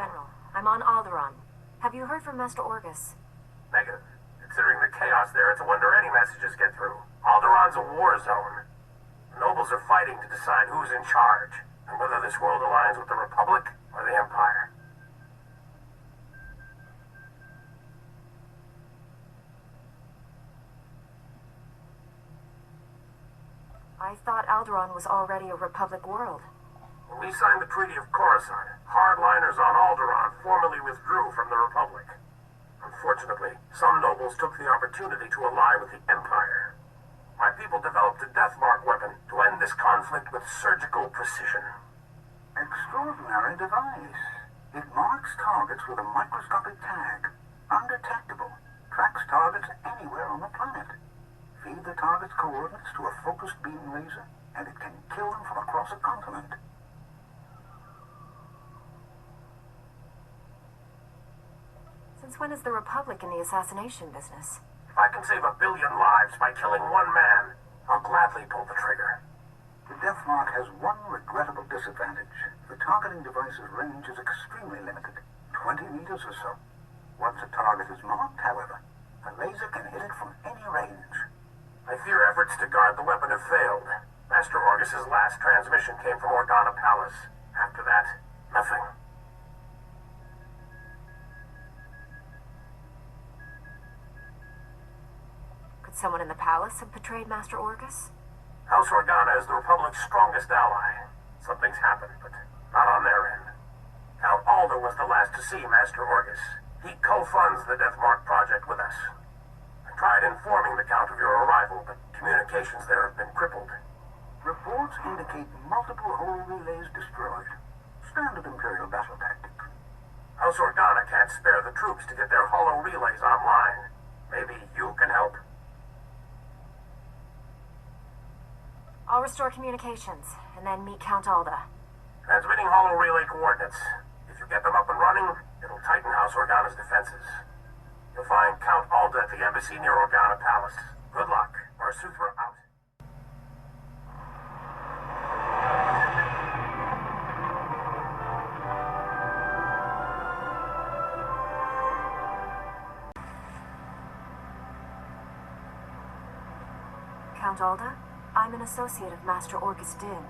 General. I'm on Alderaan. Have you heard from Master Orgus? Negative. Considering the chaos there, it's a wonder any messages get through. Alderaan's a war zone. The nobles are fighting to decide who's in charge, and whether this world aligns with the Republic or the Empire. I thought Alderaan was already a Republic world. When we signed the Treaty of Coruscant, hardliners on Alderaan formally withdrew from the Republic. Unfortunately, some nobles took the opportunity to ally with the Empire. My people developed a Deathmark weapon to end this conflict with surgical precision. Extraordinary device. It marks targets with a microscopic tag. Undetectable. Tracks targets anywhere on the planet. Feed the target's coordinates to a focused beam laser, and it can kill them from across a continent. Since when is the Republic in the assassination business? If I can save 1 billion lives by killing one man, I'll gladly pull the trigger. The Deathmark has one regrettable disadvantage. The targeting device's range is extremely limited, 20 meters or so. Once a target is marked, however, a laser can hit it from any range. I fear efforts to guard the weapon have failed. Master Orgus's last transmission came from Organa Palace. After that, nothing. Could someone in the palace have betrayed Master Orgus? House Organa is the Republic's strongest ally. Something's happened, but not on their end. Count Alda was the last to see Master Orgus. He co-funds the Deathmark project with us. I tried informing the Count of your arrival, but communications there have been crippled. Reports indicate multiple holo relays destroyed. Standard Imperial battle tactic. House Organa can't spare the troops to get their holo relays online. Maybe you can help? I'll restore communications, and then meet Count Alda. Transmitting holo relay coordinates. If you get them up and running, it'll tighten House Organa's defenses. You'll find Count Alda at the embassy near Organa Palace. Good luck. Marsuthra out. Count Alda? I'm an associate of Master Orgus Din.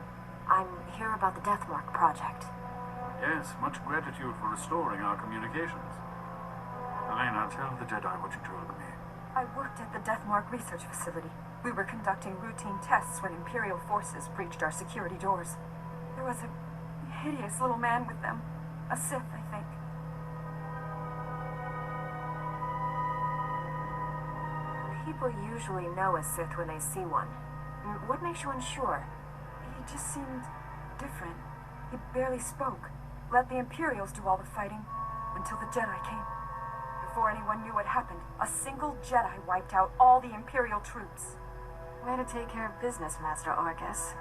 I'm here about the Deathmark project. Yes, much gratitude for restoring our communications. Elena, tell the Jedi what you told me. I worked at the Deathmark research facility. We were conducting routine tests when Imperial forces breached our security doors. There was a hideous little man with them. A Sith, I think. People usually know a Sith when they see one. What makes you unsure? He just seemed different. He barely spoke. Let the Imperials do all the fighting until the Jedi came. Before anyone knew what happened, a single Jedi wiped out all the Imperial troops. Way to take care of business, Master Orgus.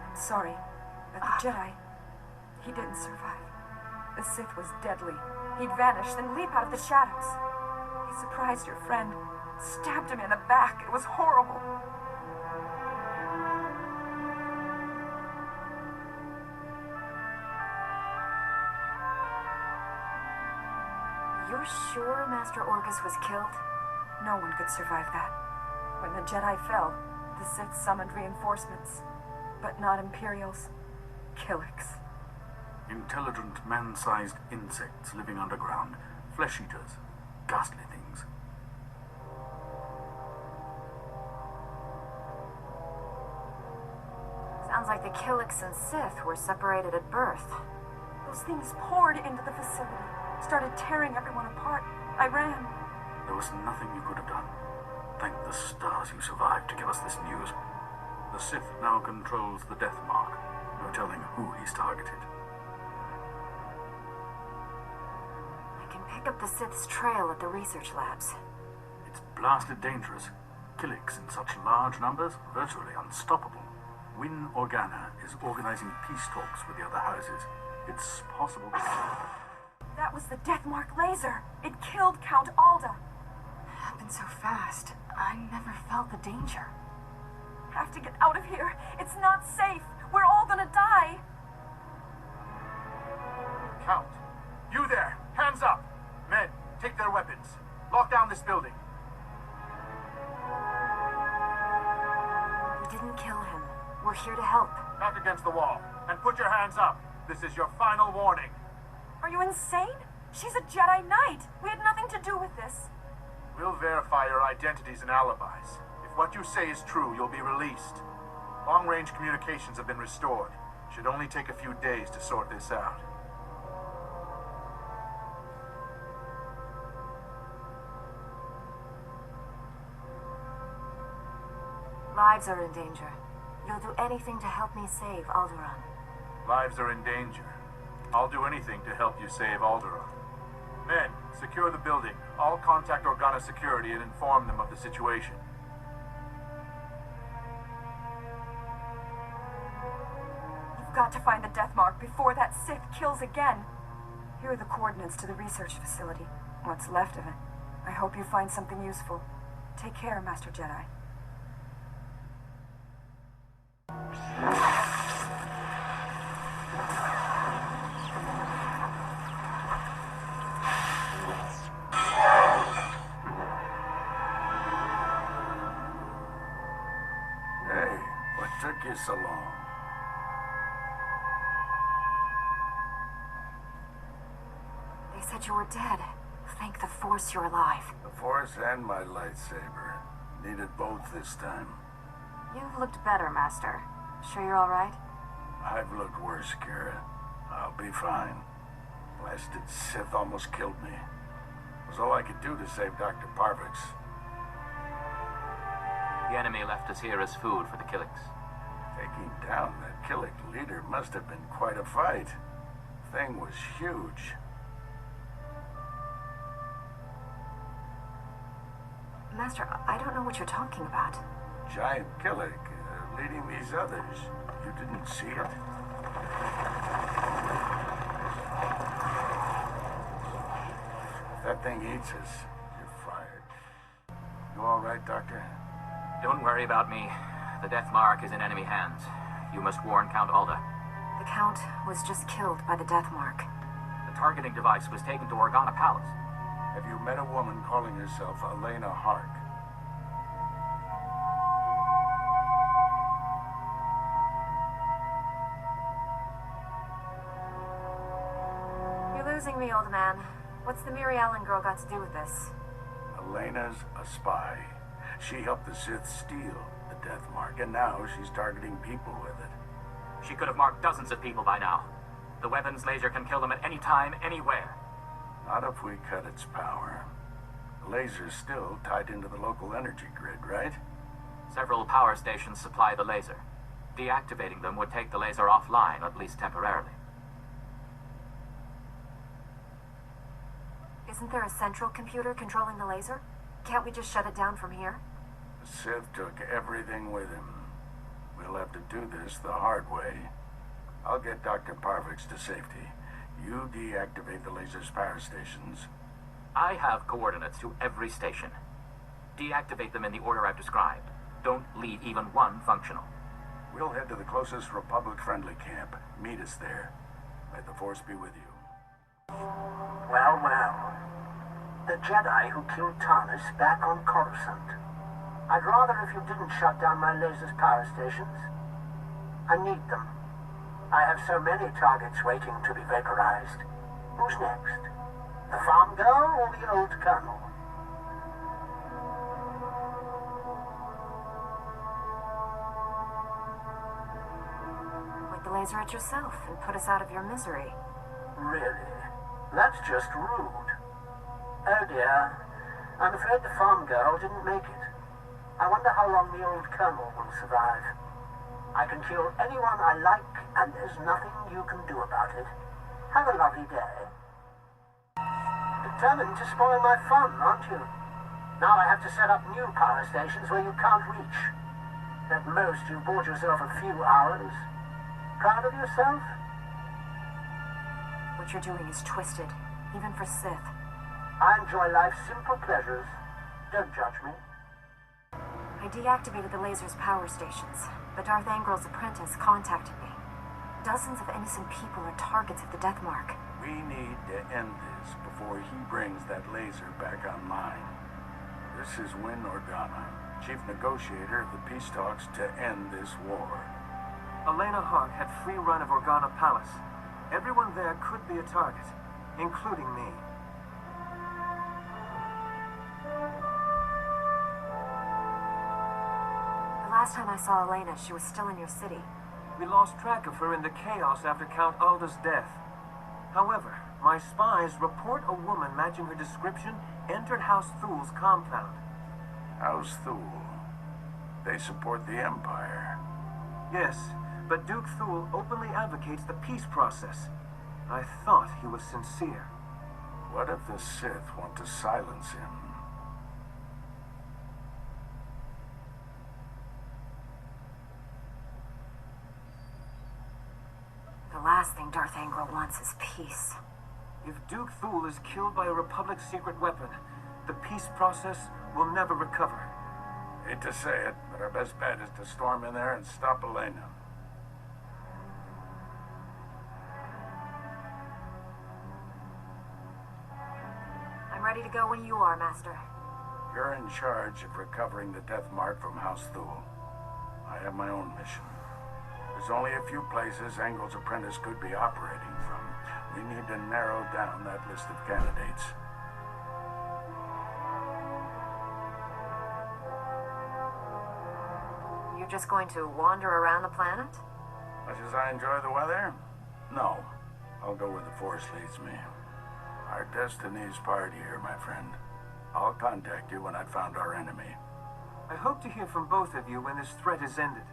I'm sorry, but the Jedi, he didn't survive. The Sith was deadly. He'd vanish, then leap out of the shadows. He surprised your friend, stabbed him in the back. It was horrible. You're sure Master Orgus was killed? No one could survive that. When the Jedi fell, the Sith summoned reinforcements, but not Imperials. Killiks. Intelligent, man-sized insects living underground. Flesh-eaters. Ghastly things. Sounds like the Killiks and Sith were separated at birth. Those things poured into the facility, started tearing everyone apart. I ran. There was nothing you could have done. Thank the stars you survived to give us this news. The Sith now controls the Deathmark. No telling who he's targeted. I can pick up the Sith's trail at the research labs. It's blasted dangerous. Killiks in such large numbers, virtually unstoppable. Win Organa is organizing peace talks with the other houses. It's possible to... That was the Deathmark laser. It killed Count Alda. Happened so fast. I never felt the danger. Have to get out of here. It's not safe. We're all gonna die. Count, you there! We're here to help. Back against the wall, and put your hands up. This is your final warning. Are you insane? She's a Jedi Knight. We had nothing to do with this. We'll verify your identities and alibis. If what you say is true, you'll be released. Long-range communications have been restored. Should only take a few days to sort this out. Lives are in danger. You'll do anything to help me save Alderaan. Lives are in danger. I'll do anything to help you save Alderaan. Men, secure the building. All contact Organa security and inform them of the situation. You've got to find the Death Mark before that Sith kills again. Here are the coordinates to the research facility. What's left of it. I hope you find something useful. Take care, Master Jedi. Hey, what took you so long? They said you were dead. Thank the Force you're alive. The Force and my lightsaber. Needed both this time. You've looked better, Master. Sure you're all right? I've looked worse, Kira. I'll be fine. Blasted Sith almost killed me. It was all I could do to save Dr. Parvix. The enemy left us here as food for the Killiks. Taking down that Killik leader must have been quite a fight. Thing was huge. Master, I don't know what you're talking about. Giant Killik leading these others. You didn't see it? If that thing eats us, you're fired. You all right, Doctor? Don't worry about me. The Death Mark is in enemy hands. You must warn Count Alda. The Count was just killed by the Death Mark. The targeting device was taken to Organa Palace. Have you met a woman calling herself Elena Hark? You're losing me, old man. What's the Miri Allen girl got to do with this? Elena's a spy. She helped the Sith steal the Death Mark, and now she's targeting people with it. She could have marked dozens of people by now. The weapon's laser can kill them at any time, anywhere. Not if we cut its power. The laser's still tied into the local energy grid, right? Several power stations supply the laser. Deactivating them would take the laser offline, at least temporarily. Isn't there a central computer controlling the laser? Can't we just shut it down from here? The Sith took everything with him. We'll have to do this the hard way. I'll get Dr. Parvix to safety. You deactivate the laser's power stations. I have coordinates to every station. Deactivate them in the order I've described. Don't leave even one functional. We'll head to the closest Republic-friendly camp. Meet us there. May the Force be with you. Well, well. The Jedi who killed Tarnis back on Coruscant. I'd rather if you didn't shut down my laser's power stations. I need them. I have so many targets waiting to be vaporized. Who's next? The farm girl or the old colonel? Point the laser at yourself and put us out of your misery. Really? That's just rude. Oh dear. I'm afraid the farm girl didn't make it. I wonder how long the old colonel will survive. I can kill anyone I like, and there's nothing you can do about it. Have a lovely day. Determined to spoil my fun, aren't you? Now I have to set up new power stations where you can't reach. At most, you bought yourself a few hours. Proud of yourself? What you're doing is twisted, even for Sith. I enjoy life's simple pleasures. Don't judge me. I deactivated the laser's power stations, but Darth Angrel's apprentice contacted me. Dozens of innocent people are targets of the Death Mark. We need to end this before he brings that laser back online. This is Win Organa, chief negotiator of the peace talks to end this war. Aayla Hawk had free run of Organa Palace. Everyone there could be a target, including me. The last time I saw Elena, she was still in your city. We lost track of her in the chaos after Count Alda's death. However, my spies report a woman matching her description entered House Thul's compound. House Thul? They support the Empire. Yes, but Duke Thul openly advocates the peace process. I thought he was sincere. What if the Sith want to silence him? The last thing Darth Angral wants is peace. If Duke Thul is killed by a Republic secret weapon, the peace process will never recover. Hate to say it, but our best bet is to storm in there and stop Elena. I'm ready to go when you are, Master. You're in charge of recovering the Death Mark from House Thul. I have my own mission. There's only a few places Angel's apprentice could be operating from. We need to narrow down that list of candidates. You're just going to wander around the planet? Much as I enjoy the weather? No. I'll go where the Force leads me. Our destiny's part here, my friend. I'll contact you when I've found our enemy. I hope to hear from both of you when this threat is ended.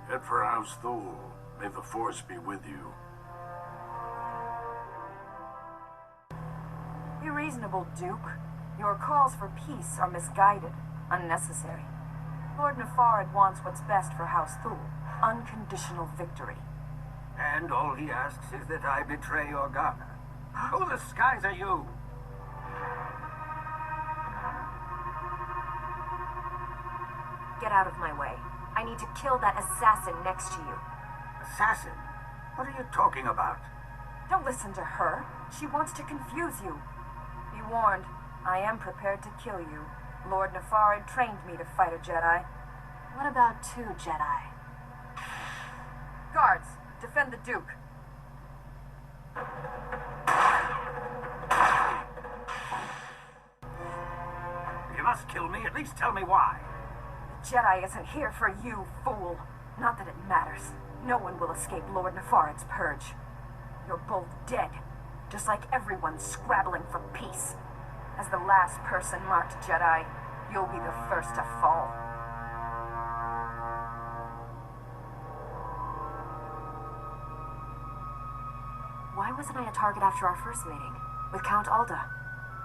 Head for House Thul. May the Force be with you. Be reasonable, Duke. Your calls for peace are misguided, unnecessary. Lord Nefarid wants what's best for House Thul. Unconditional victory. And all he asks is that I betray Organa. Who the skies are you? Get out of my way. I need to kill that assassin next to you. Assassin? What are you talking about? Don't listen to her. She wants to confuse you. Be warned, I am prepared to kill you. Lord Nefarid trained me to fight a Jedi. What about two Jedi? Guards, defend the Duke. If you must kill me, at least tell me why. The Jedi isn't here for you, fool. Not that it matters. No one will escape Lord Nefarid's purge. You're both dead, just like everyone scrabbling for peace. As the last person marked Jedi, you'll be the first to fall. Why wasn't I a target after our first meeting? With Count Alda?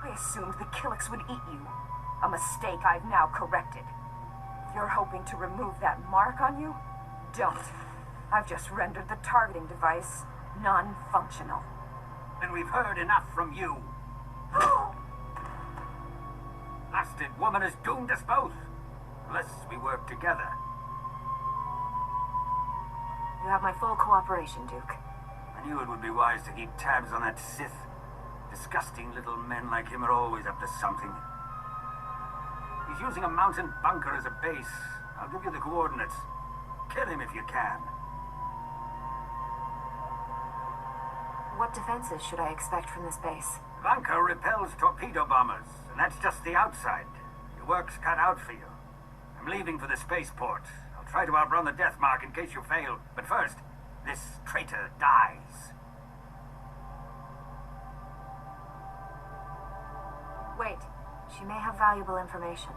I assumed the Killiks would eat you. A mistake I've now corrected. If you're hoping to remove that mark on you, don't. I've just rendered the targeting device non-functional. Then we've heard enough from you. Blasted woman has doomed us both. Unless we work together. You have my full cooperation, Duke. I knew it would be wise to keep tabs on that Sith. Disgusting little men like him are always up to something. He's using a mountain bunker as a base. I'll give you the coordinates. Kill him if you can. What defenses should I expect from this base? Bunker repels torpedo bombers, and that's just the outside. Your work's cut out for you. I'm leaving for the spaceport. I'll try to outrun the Death Mark in case you fail. But first, this traitor dies. Wait. She may have valuable information.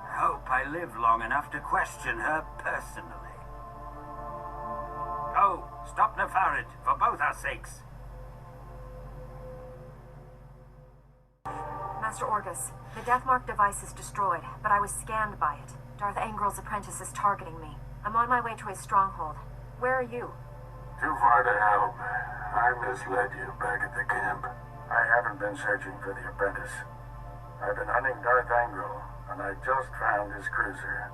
I hope I live long enough to question her personally. Go, stop Nefarid, for both our sakes. Master Orgus, the Deathmark device is destroyed, but I was scanned by it. Darth Angral's apprentice is targeting me. I'm on my way to his stronghold. Where are you? Too far to help. I misled you back at the camp. I haven't been searching for the apprentice. I've been hunting Darth Angral, and I just found his cruiser.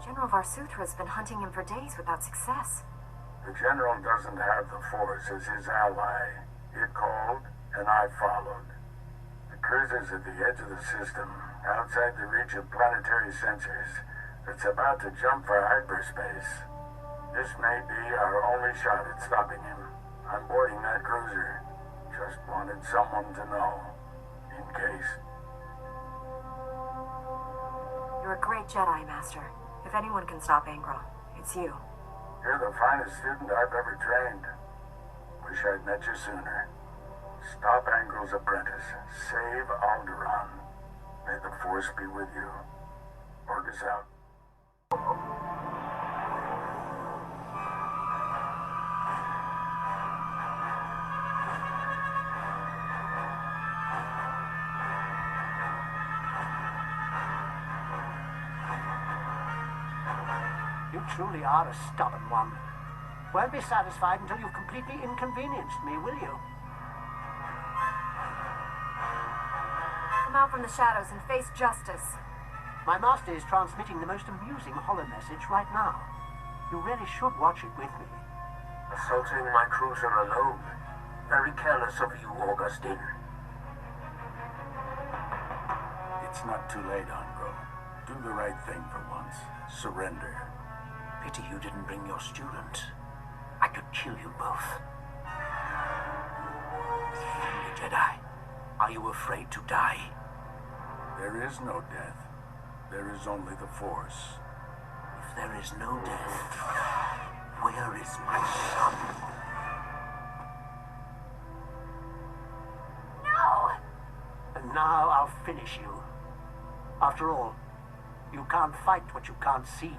General Varsuthra's been hunting him for days without success. The General doesn't have the Force as his ally. It called, and I followed. The cruiser's at the edge of the system. outside the reach of planetary sensors. It's about to jump for hyperspace. This may be our only shot at stopping him. I'm boarding that cruiser. Just wanted someone to know. In case. You're a great Jedi, Master. If anyone can stop Angro, it's you. You're the finest student I've ever trained. Wish I'd met you sooner. Stop Angro's apprentice. Save Alderaan. May the Force be with you. Orgus out. You truly are a stubborn one. Won't be satisfied until you've completely inconvenienced me, will you? Come out from the shadows and face justice. My master is transmitting the most amusing holo-message right now. You really should watch it with me. Assaulting my cruiser alone. Very careless of you, Augustine. It's not too late, Angro. Do the right thing for once. Surrender. Pity you didn't bring your student. I could kill you both. You Jedi, are you afraid to die? There is no death. There is only the Force. If there is no death, where is my son? No! And now I'll finish you. After all, you can't fight what you can't see.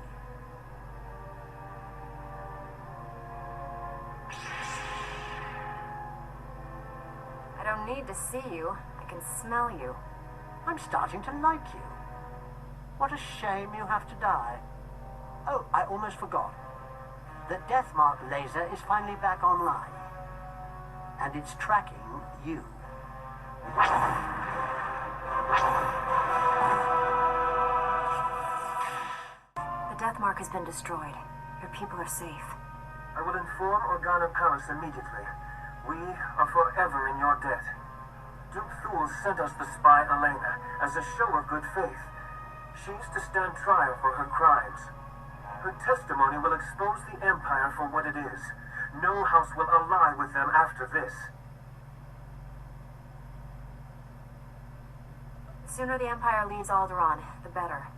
I don't need to see you. I can smell you. I'm starting to like you. What a shame you have to die. Oh, I almost forgot. The Deathmark laser is finally back online. And it's tracking you. The Deathmark has been destroyed. Your people are safe. I will inform Organa Palace immediately. We are forever in your debt. Duke Thule sent us the spy Elena as a show of good faith. She's to stand trial for her crimes. Her testimony will expose the Empire for what it is. No house will ally with them after this. The sooner the Empire leaves Alderaan, the better.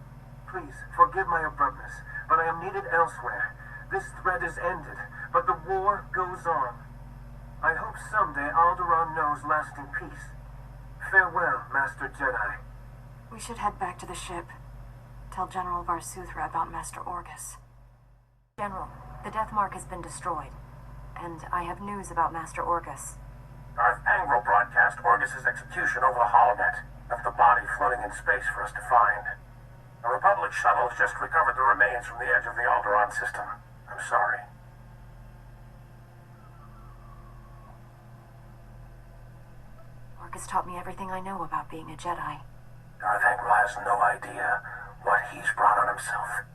Please, forgive my abruptness, but I am needed elsewhere. This threat is ended, but the war goes on. I hope someday Alderaan knows lasting peace. Farewell, Master Jedi. We should head back to the ship. Tell General Varsuthra about Master Orgus. General, the Deathmark has been destroyed. And I have news about Master Orgus. Darth Angro broadcast Orgus's execution over the holonet. Left the body floating in space for us to find. The Republic shuttle has just recovered the remains from the edge of the Alderaan system. I'm sorry. Orgus taught me everything I know about being a Jedi. Darth Angro has no idea what he's brought on himself.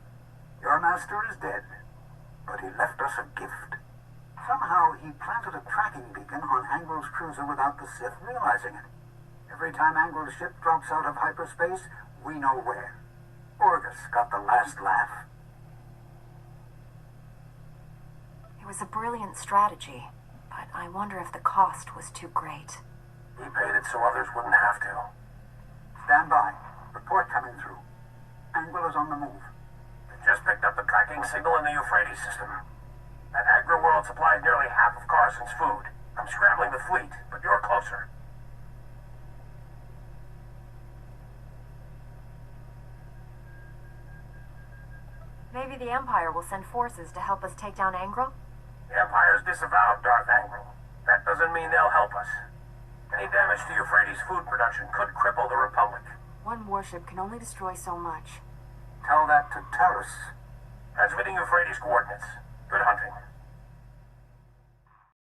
Your master is dead, but he left us a gift. Somehow he planted a tracking beacon on Angro's cruiser without the Sith realizing it. Every time Angro's ship drops out of hyperspace, we know where. Orgus got the last laugh. It was a brilliant strategy, but I wonder if the cost was too great. He paid it so others wouldn't have to. Stand by. Report coming through. Angro is on the move. They just picked up the tracking signal in the Euphrates system. That Agra world supplied nearly half of Carson's food. I'm scrambling the fleet, but you're closer. Maybe the Empire will send forces to help us take down Angro? The Empire's disavowed Darth Angro. That doesn't mean they'll help us. Any damage to Euphrates food production could cripple the Republic. One warship can only destroy so much. Tell that to Terrace. Transmitting Euphrates coordinates. Good hunting.